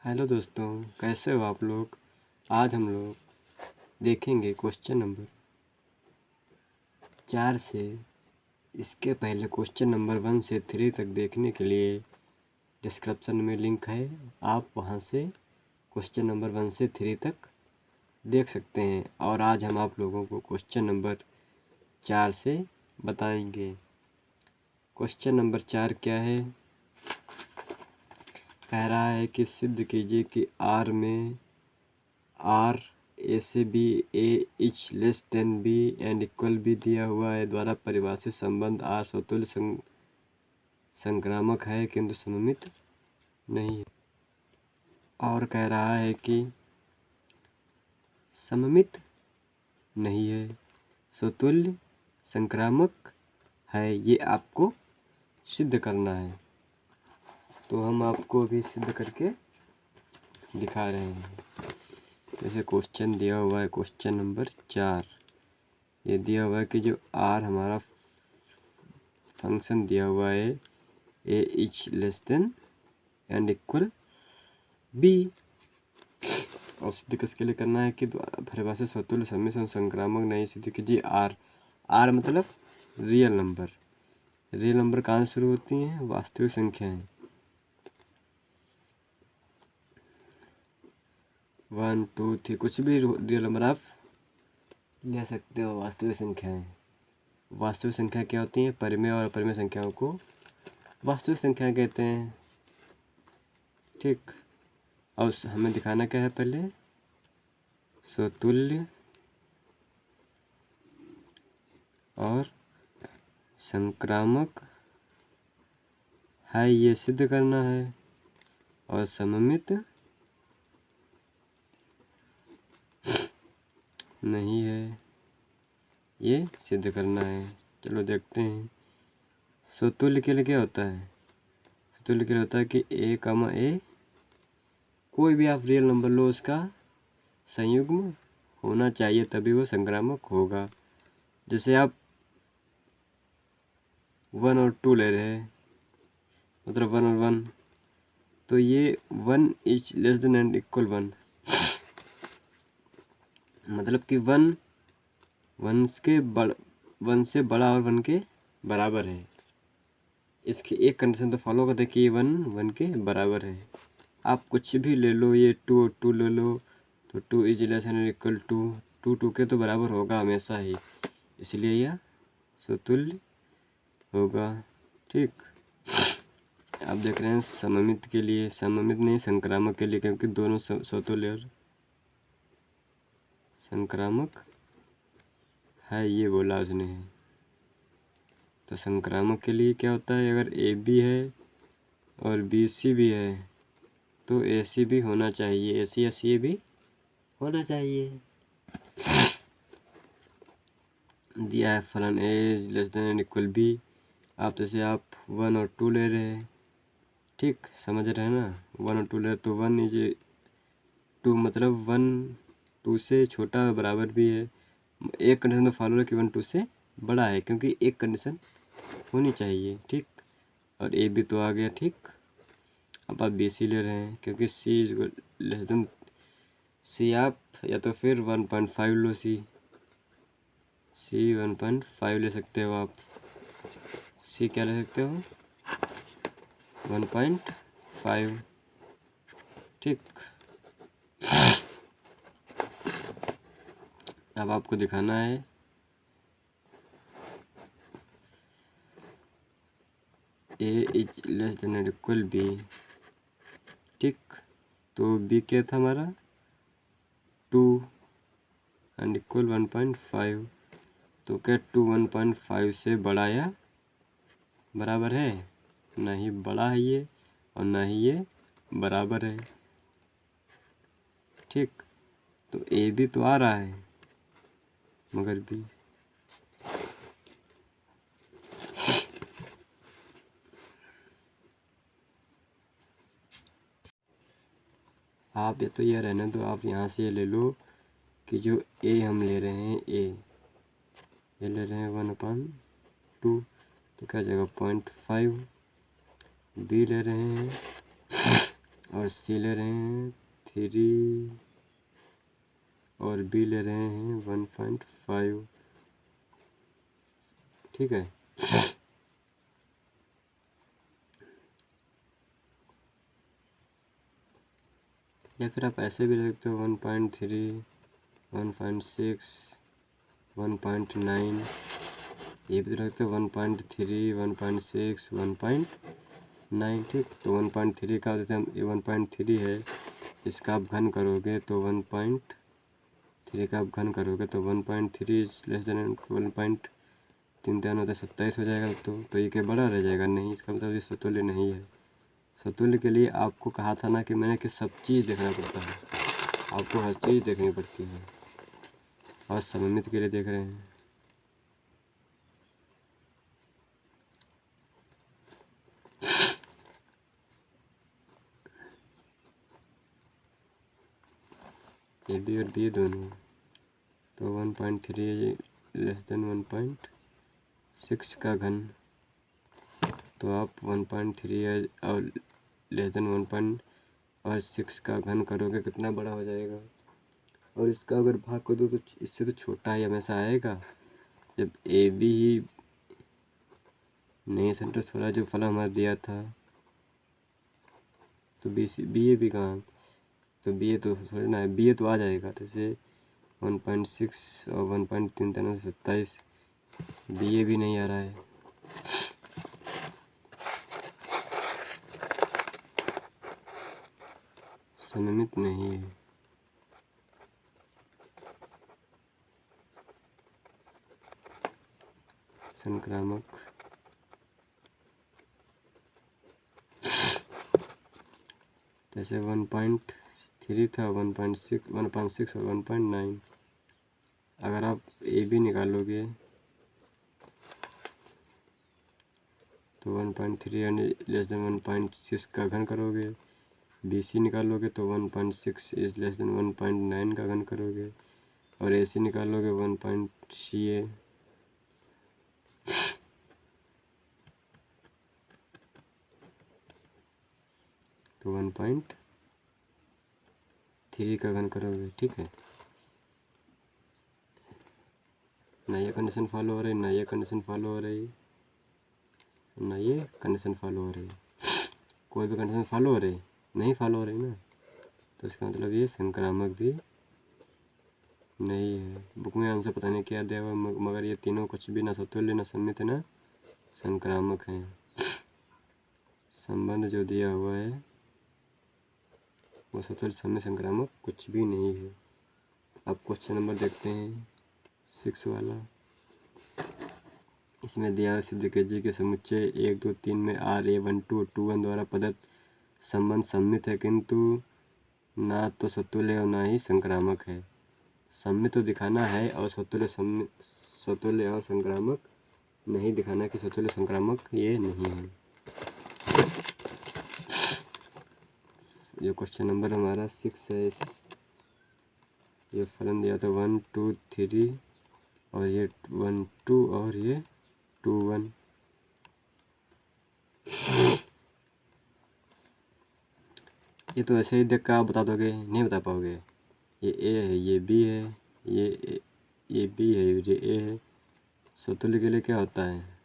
Hello दोस्तों, कैसे हो आप लोग। आज हम लोग देखेंगे क्वेश्चन नंबर 4 से। इसके पहले क्वेश्चन नंबर 1 से 3 तक देखने के लिए डिस्क्रिप्शन में लिंक है, आप वहां से क्वेश्चन नंबर 1 से 3 तक देख सकते हैं। और आज हम आप लोगों को क्वेश्चन नंबर 4 से बताएंगे। क्वेश्चन नंबर 4 क्या है। कह रहा है कि सिद्ध कीजिए कि आर में आर ए से B A is less than B and equal B दिया हुआ है द्वारा परिभाषित संबंध आर स्वतुल्य संक्रामक है किंतु सममित नहीं है। और कह रहा है कि सममित नहीं है, स्वतुल्य संक्रामक है, ये आपको सिद्ध करना है। तो हम आपको अभी सिद्ध करके दिखा रहे हैं। जैसे क्वेश्चन दिया हुआ है, क्वेश्चन नंबर 4 ये दिया हुआ है कि जो आर हमारा फंक्शन दिया हुआ है A is less than and equal B, और सिद्ध किसके लिए करना है कि परिभाषित स्वतुल्य सम्मिश्र संक्रामक नहीं। सिद्ध कीजिए आर। आर मतलब रियल नंबर। रियल नंबर कहाँ से शुरू होती हैं? वास्तविक संख्याएं। 1 2 3 कुछ भी रियल नंबर आप ले सकते हो। वास्तविक संख्याएं। वास्तविक संख्या क्या होती हैं? परिमेय और अपरिमेय संख्याओं को वास्तविक संख्याएं कहते हैं। ठीक। और हमें दिखाना क्या है? पहले स्वतुल्य और संक्रामक है, ये सिद्ध करना है। और सममित नहीं है, ये सिद्ध करना है। चलो देखते हैं। स्वतुल्य के लिए क्या होता है? स्वतुल्य के लिए होता है कि ए कमा ए, कोई भी आप रियल नंबर लो, उसका संयुग्म होना चाहिए, तभी वो संक्रामक होगा। जैसे आप 1 और 2 ले रहे हैं, मतलब 1 और 1, तो ये 1 is less than and equal 1, मतलब कि 1 1 से बड़ा और 1 के बराबर है। इसकी एक कंडीशन तो फॉलो करते कि ये 1 के बराबर है। आप कुछ भी ले लो, ये 2 और 2 ले लो, तो 2 इज लेस देन इक्वल 2 2 के तो बराबर होगा हमेशा ही, इसलिए यह स्वतुल्य होगा। ठीक। आप देख रहे हैं सममित के लिए, सममित नहीं संक्रामक के लिए, क्योंकि दोनों स्वतुल्य और संक्रामक है, ये बोला उसने। तो संक्रामक के लिए क्या होता है? अगर ए बी है और बी सी भी है तो ए सी भी होना चाहिए, ए सी एस ये भी होना चाहिए। दिया है फलन A is less than equal B. आप जैसे आप 1 और 2 ले रहे हैं, ठीक, समझ रहे हैं ना। 1 और 2 ले रहे तो 1 इज 2, मतलब 1 2 से छोटा और बराबर भी है। एक कंडीशन तो फॉलो है कि 1 2 से बड़ा है, क्योंकि एक कंडीशन होनी चाहिए। ठीक। और ए भी तो आ गया। ठीक। अब आप बी सी ले रहे हैं, क्योंकि सी इज लेस देन सी, आप या तो फिर 1.5 लो, सी 1.5 ले सकते हो आप। सी क्या ले सकते हो? 1.5। ठीक। अब आपको दिखाना है A is less than equal B. ठीक। तो बी क्या था हमारा? 2 एंड इक्वल 1.5। तो क्या 2 1.5 से बड़ा या बराबर है? नहीं बड़ा है ये, और ना ही ये बराबर है। ठीक। तो ए भी तो आ रहा है, मगर बी आप, ये तो ये रहने दो, आप यहाँ से ये ले लो कि जो ए हम ले रहे हैं, ये ले रहे हैं 1/2, तो क्या जाएगा 0.5। बी ले रहे हैं और सी ले रहे हैं 3 और बी ले रहे हैं 1.5। ठीक है। या फिर आप ऐसे भी लिख सकते हो 1.3, 1.6, 1.9। ये भी रखते हो 1.3, 1.6, 1.9। ठीक, तो 1.3 का जैसे हम 1.3 है, इसका आप घन करोगे तो 1.3 का आप घन करोगे तो 1.3 लेस देन 1.3 होता है 27 हो जाएगा। तो ये क्या बड़ा रह जाएगा? नहीं, इसका मतलब ये समतुल्य नहीं है। समतुल्य के लिए आपको कहा था ना कि मैंने कि सब चीज़ देखना पड़ता है, आपको हर चीज़ देखनी पड़ती है। और सममित के लिए देख रहे हैं। ए बी और बी दोनों, तो 1.3 लेस देन 1.6 का घन, तो आप 1.3 और लेस देन 1.6 का घन करोगे कितना बड़ा हो जाएगा। और इसका अगर भाग कर दो तो इससे तो छोटा ही हमेशा आएगा। जब ए बी ही नहीं सेंटर थोड़ा जो फल हमारा दिया था, तो बी ए भी कहाँ, तो बी ए तो थोड़ी ना है, बी ए तो आ जाएगा। तो जैसे 1.6 और 1.3 दोनों से 27, बी ए भी नहीं आ रहा है। सममित नहीं है। संक्रामक जैसे 1.3 था, 1.6 और 1.9। अगर आप ए बी निकालोगे तो 1.3 यानी लेस देन 1.6 का घन करोगे। बी सी निकालोगे तो 1.6 इज लेस देन 1.9 का घन करोगे। और ए सी निकालोगे 1.CA। तो 1.3 का घन करोगे। ठीक है, ना ये कंडीशन फॉलो हो रही, ना ये कंडीशन फॉलो हो रही, ना ये कंडीशन फॉलो हो रही। कोई भी कंडीशन फॉलो हो रही नहीं, फॉलो हो रही ना, तो इसका मतलब ये संक्रामक भी नहीं है। बुक में आंसर पता नहीं क्या दिया हुआ, मगर ये तीनों कुछ भी ना समतुल्य, ना सममित, ना संक्रामक हैं। संबंध जो दिया हुआ है वो समतुल्य, सममित, संक्रामक कुछ भी नहीं है। अब क्वेश्चन नंबर देखते हैं 6 वाला। इसमें दिया है सिद्ध कीजिए कि समुच्चय 1, 2, 3 में RA1, 2, 2, 1 द्वारा प्रदत्त संबंध सममित है, किंतु ना तो समतुल्य और ना ही संक्रामक है। सममित तो दिखाना है और समतुल्य और संक्रामक नहीं दिखाना कि समतुल्य संक्रामक ये नहीं है। ये क्वेश्चन नंबर हमारा 6 है। ये फलन दिया था 1, 2, 3 और ये 1, 2 और ये 2, 1। ये तो ऐसे ही देख कर आप बता दोगे, नहीं बता पाओगे। ये ए है, ये बी है, ये बी है, ये ए है। समतुल्य के लिए क्या होता है?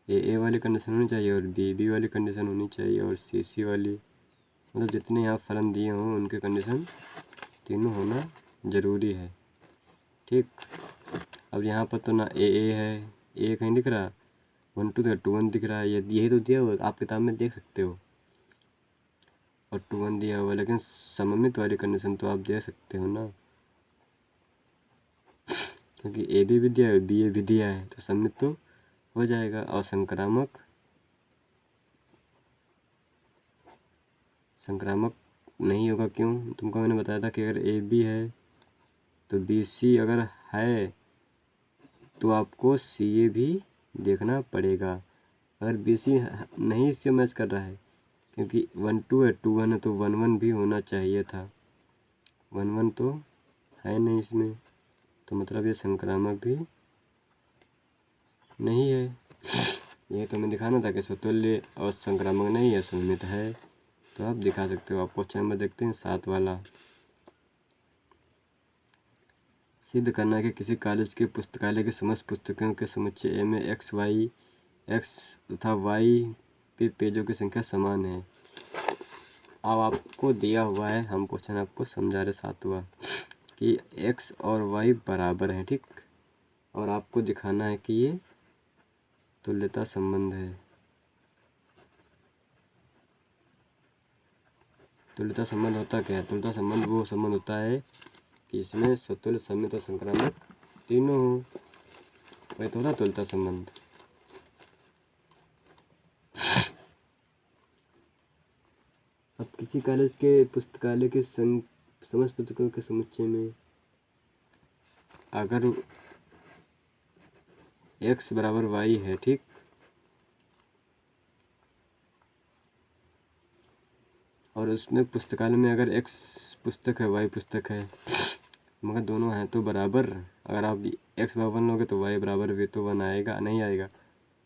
ये ए वाली कंडीशन होनी चाहिए और बी वाली कंडीशन होनी चाहिए और सी वाली, मतलब जितने यहाँ फलन दिए हों उनके कंडीशन तीनों होना ज़रूरी है। ठीक, अब यहाँ पर तो ना ए है, ए कहीं दिख रहा, 1, 2 दिख, 2, 1 दिख रहा है। यही तो दिया हुआ, आप किताब में देख सकते हो। और 2, 1 दिया हुआ, लेकिन सममित वाली कंडीशन तो आप दे सकते हो ना, क्योंकि ए भी दिया है, बी ए भी दिया है, तो सममित तो हो जाएगा। और संक्रामक नहीं होगा। क्यों? तुमको मैंने बताया था कि अगर ए बी है तो बी सी अगर है तो आपको सी ए भी देखना पड़ेगा। अगर बी सी नहीं इससे मैच कर रहा है, क्योंकि 1, 2 है, 2, 1 है, तो 1, 1 भी होना चाहिए था। 1, 1 तो है नहीं इसमें, तो मतलब ये संक्रामक भी नहीं है। ये तो हमें दिखाना था कि समतुल्य और संक्रामक नहीं है, सममित है। तो आप दिखा सकते हो। आप क्वेश्चन नंबर देखते हैं 7 वाला। सिद्ध करना है कि किसी कॉलेज के पुस्तकालय की समस्त पुस्तकों के समुच्चय ए में एक्स तथा वाई पे पेजों की संख्या समान है। अब आपको दिया हुआ है, हम क्वेश्चन आपको समझा रहे 7वां, कि एक्स और वाई बराबर हैं, ठीक। और आपको दिखाना है कि ये तुल्यता संबंध है। तुल्यता संबंध होता क्या है? तुल्यता संबंध वो संबंध होता है कि इसमें स्वतुल्य, सममित और संक्रामक तीनों हो। वही तो होता तुल्यता संबंध। अब किसी कॉलेज के पुस्तकालय के समस्त पुस्तकों के समुच्चय में अगर x बराबर y है, ठीक, और उसमें पुस्तकालय में अगर x पुस्तक है, y पुस्तक है, मगर दोनों हैं तो बराबर। अगर आप x बराबर 1 लोगे तो y बराबर भी तो 1 आएगा, नहीं आएगा?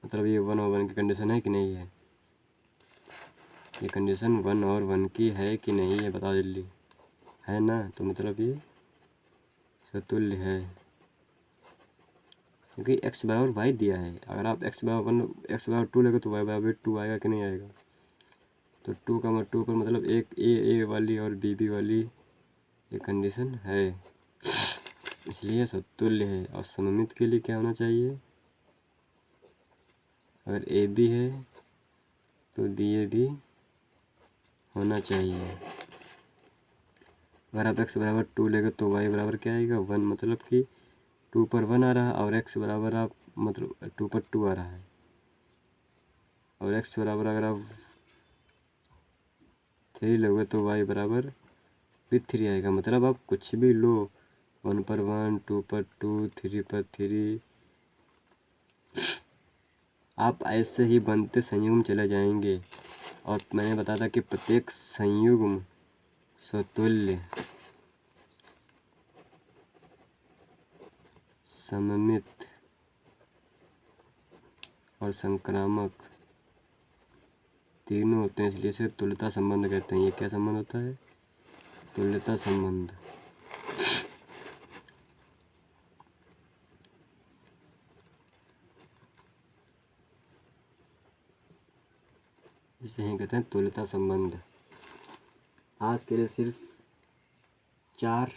मतलब ये 1 और 1 की कंडीशन है कि नहीं है? ये कंडीशन 1 और 1 की है कि नहीं है? बताओ जल्दी। है ना? तो मतलब ये समतुल्य है, क्योंकि x बराबर y दिया है। अगर आप x बराबर 2 लेगे तो y बराबर 2 आएगा कि नहीं आएगा? तो 2 पर मतलब एक ए वाली और बी वाली ये कंडीशन है, इसलिए समतुल्य है। और सममित के लिए क्या होना चाहिए? अगर ए बी है तो बी ए भी होना चाहिए। अगर आप x बराबर 2 लेगे तो y बराबर क्या आएगा? 1, मतलब कि 2 पर 1 आ रहा है, और x बराबर आप मतलब 2 पर 2 आ रहा है, और x बराबर अगर आप 3 लोगे तो y बराबर भी 3 आएगा। मतलब आप कुछ भी लो, 1 पर 1, 2 पर 2, 3 पर 3, आप ऐसे ही बनते संयुग्म चले जाएंगे। और मैंने बताया था कि प्रत्येक संयुग्म स्वतुल्य, सममित और संक्रामक तीनों होते हैं, इसलिए इसे तुल्यता संबंध कहते हैं। ये क्या संबंध होता है? तुल्यता संबंध। इसे ही कहते हैं तुल्यता संबंध। आज के लिए सिर्फ 4,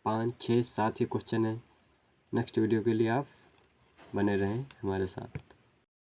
5, 6, 7 ही क्वेश्चन है। नेक्स्ट वीडियो के लिए आप बने रहें हमारे साथ।